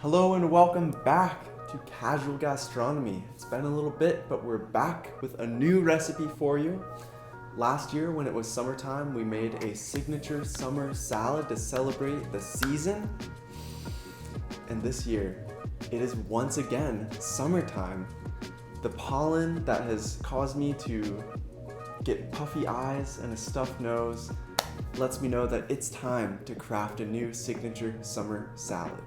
Hello and welcome back to Casual Gastronomy. It's been a little bit, but we're back with a new recipe for you. Last year, when it was summertime, we made a signature summer salad to celebrate the season. And this year, it is once again summertime. The pollen that has caused me to get puffy eyes and a stuffed nose lets me know that it's time to craft a new signature summer salad.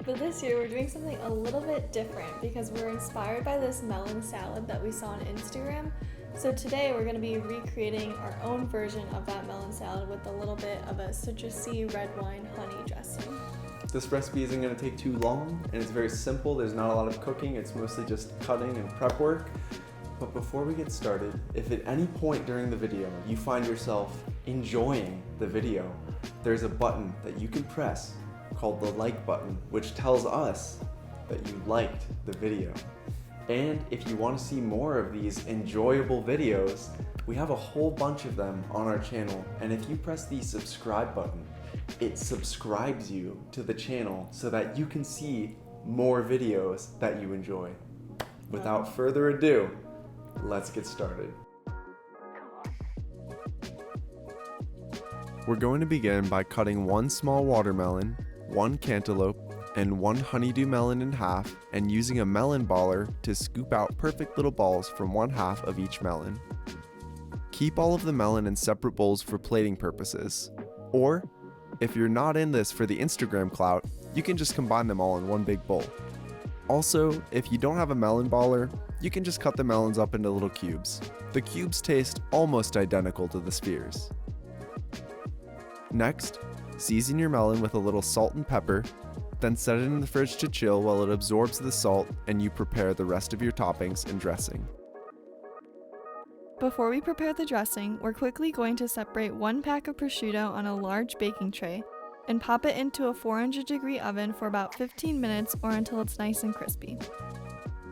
But this year we're doing something a little bit different because we're inspired by this melon salad that we saw on Instagram. So today we're going to be recreating our own version of that melon salad with a little bit of a citrusy red wine honey dressing. This recipe isn't going to take too long and it's very simple. There's not a lot of cooking. It's mostly just cutting and prep work. But before we get started, if at any point during the video you find yourself enjoying the video, there's a button that you can press called the like button, which tells us that you liked the video. And if you want to see more of these enjoyable videos, we have a whole bunch of them on our channel. And if you press the subscribe button, it subscribes you to the channel so that you can see more videos that you enjoy. Without further ado, let's get started. We're going to begin by cutting one small watermelon, one cantaloupe, and one honeydew melon in half, and using a melon baller to scoop out perfect little balls from one half of each melon. Keep all of the melon in separate bowls for plating purposes. Or, if you're not in this for the Instagram clout, you can just combine them all in one big bowl. Also, if you don't have a melon baller, you can just cut the melons up into little cubes. The cubes taste almost identical to the spheres. Next, season your melon with a little salt and pepper, then set it in the fridge to chill while it absorbs the salt and you prepare the rest of your toppings and dressing. Before we prepare the dressing, we're quickly going to separate one pack of prosciutto on a large baking tray and pop it into a 400-degree oven for about 15 minutes or until it's nice and crispy.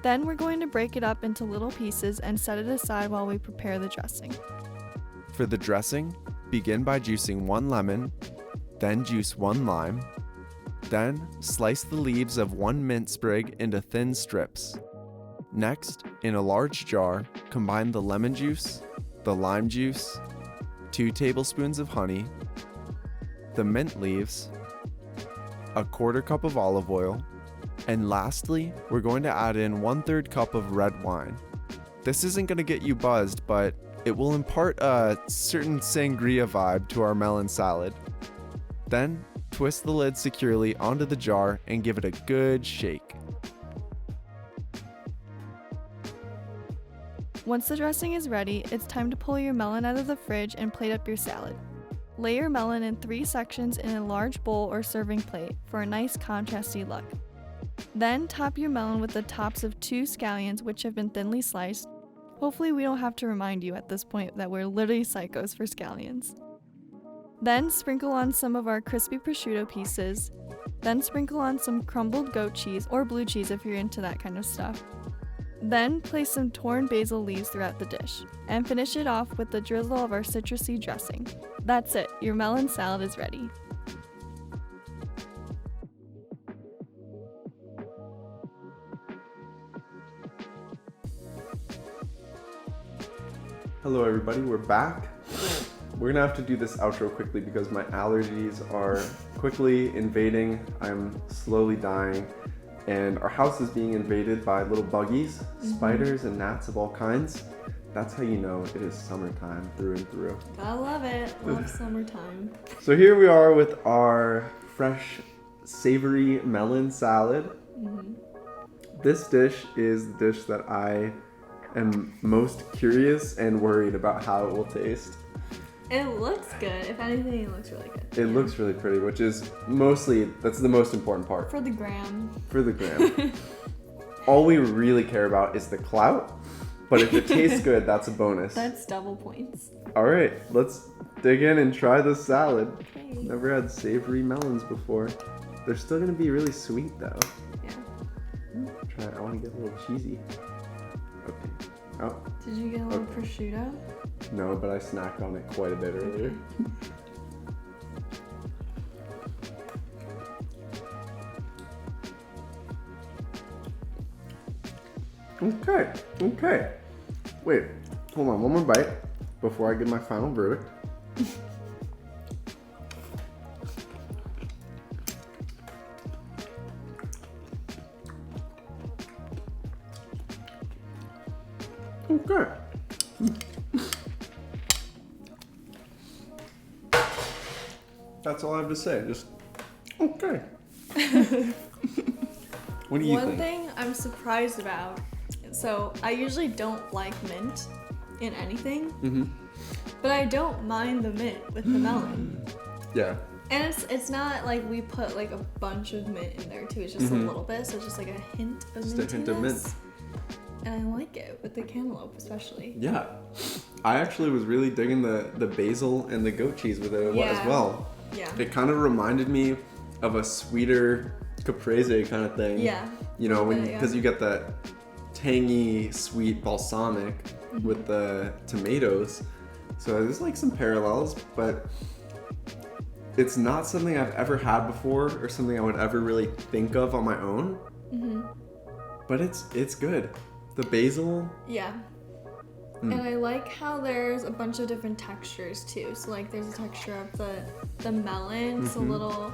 Then we're going to break it up into little pieces and set it aside while we prepare the dressing. For the dressing, begin by juicing one lemon, then juice one lime, then slice the leaves of one mint sprig into thin strips. Next, in a large jar, combine the lemon juice, the lime juice, 2 tablespoons of honey, the mint leaves, a 1/4 cup of olive oil, and lastly, we're going to add in 1/3 cup of red wine. This isn't going to get you buzzed, but it will impart a certain sangria vibe to our melon salad. Then, twist the lid securely onto the jar and give it a good shake. Once the dressing is ready, it's time to pull your melon out of the fridge and plate up your salad. Lay your melon in 3 sections in a large bowl or serving plate for a nice contrasty look. Then top your melon with the tops of 2 scallions which have been thinly sliced. Hopefully we don't have to remind you at this point that we're literally psychos for scallions. Then sprinkle on some of our crispy prosciutto pieces. Then sprinkle on some crumbled goat cheese or blue cheese if you're into that kind of stuff. Then place some torn basil leaves throughout the dish, and finish it off with the drizzle of our citrusy dressing. That's it, your melon salad is ready. Hello everybody, we're back. We're gonna have to do this outro quickly because my allergies are quickly invading. I'm slowly dying. And our house is being invaded by little buggies, spiders, and gnats of all kinds. That's how you know it is summertime through and through. Gotta love it. Love summertime. So here we are with our fresh, savory melon salad. This dish is the dish that I am most curious and worried about how it will taste. It looks good. If anything, it looks really good. It looks really pretty, which is that's the most important part. For the gram. For the gram. All we really care about is the clout, but if it tastes good, that's a bonus. That's double points. All right, let's dig in and try this salad. Okay. Never had savory melons before. They're still gonna be really sweet though. Yeah. Try it. I want to get a little cheesy. Okay. Oh. Did you get a little prosciutto? No, but I snacked on it quite a bit earlier. Okay. Wait, hold on, one more bite before I give my final verdict. Okay. That's all I have to say. Just okay. What do you think? One thing I'm surprised about, so I usually don't like mint in anything, but I don't mind the mint with the melon. Yeah. And it's not like we put like a bunch of mint in there too. It's just a little bit, so it's just like a hint of Just mintiness. a hint of mint. And I like it with the cantaloupe especially. Yeah. I actually was really digging the basil and the goat cheese with it as well. Yeah. It kind of reminded me of a sweeter caprese kind of thing. Yeah. You know, because you get that tangy, sweet balsamic with the tomatoes. So there's like some parallels, but it's not something I've ever had before or something I would ever really think of on my own. But it's good. The basil. Yeah. And I like how there's a bunch of different textures too. So like there's a texture of the melon. It's a little,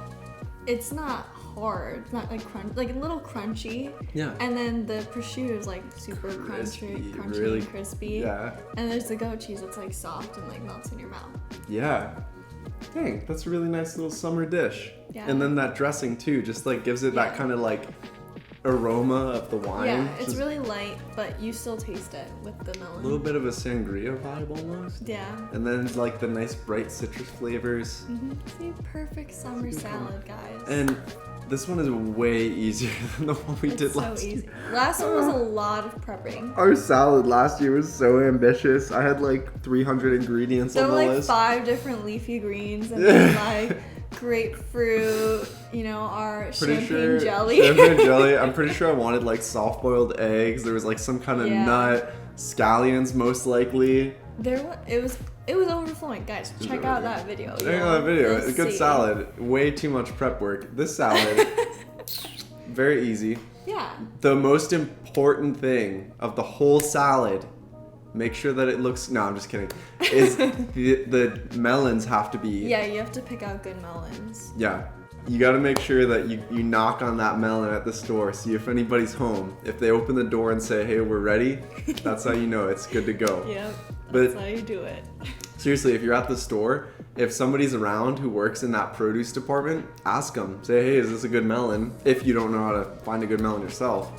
it's not hard. It's not like like a little crunchy. Yeah. And then the prosciutto is like super crunchy really, and crispy. Yeah. And there's the goat cheese that's like soft and like melts in your mouth. Yeah. Dang, that's a really nice little summer dish. Yeah. And then that dressing too, just like gives it that kind of like aroma of the wine. Yeah, it's just really light, but you still taste it with the melon. a little bit of a sangria vibe almost. Yeah. And then like the nice bright citrus flavors. It's the perfect summer salad, guys. And this one is way easier than the one we did so last easy. year. Last one was a lot of prepping. Our salad last year was so ambitious. I had like 300 ingredients There on were the like list. 5 different leafy greens and then like grapefruit, you know, our champagne jelly. Champagne jelly. I'm pretty sure I wanted like soft boiled eggs. There was like some kind of nut, scallions most likely. It was overflowing, guys. Check out that video. Check out that video. A good salad. Way too much prep work. This salad, very easy. Yeah. The most important thing of the whole salad, make sure that it looks. No, I'm just kidding. Is the melons have to be. Yeah, you have to pick out good melons. Yeah. You got to make sure that you knock on that melon at the store, see if anybody's home. If they open the door and say, hey, we're ready, that's how you know it's good to go. Yep, But that's how you do it. Seriously, if you're at the store, if somebody's around who works in that produce department, ask them. Say, hey, is this a good melon? If you don't know how to find a good melon yourself.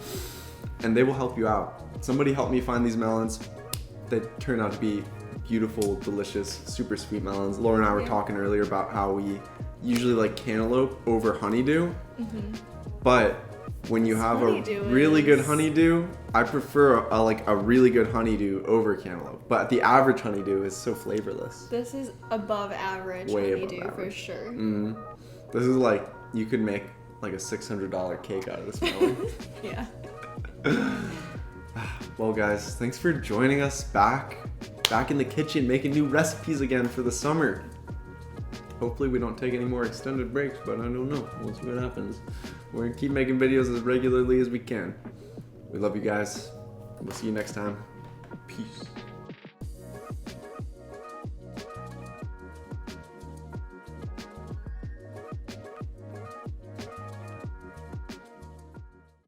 And they will help you out. Somebody helped me find these melons. They turned out to be beautiful, delicious, super sweet melons. Laura and I were talking earlier about how we usually like cantaloupe over honeydew. But when you have a really good honeydew, I prefer a really good honeydew over cantaloupe. But the average honeydew is so flavorless. This is above average Way honeydew above average. for sure. This is like, you could make like a $600 cake out of this melon. Yeah. Well guys, thanks for joining us back in the kitchen, making new recipes again for the summer. Hopefully we don't take any more extended breaks, but I don't know. We'll see what happens. We're gonna keep making videos as regularly as we can. We love you guys. We'll see you next time. Peace.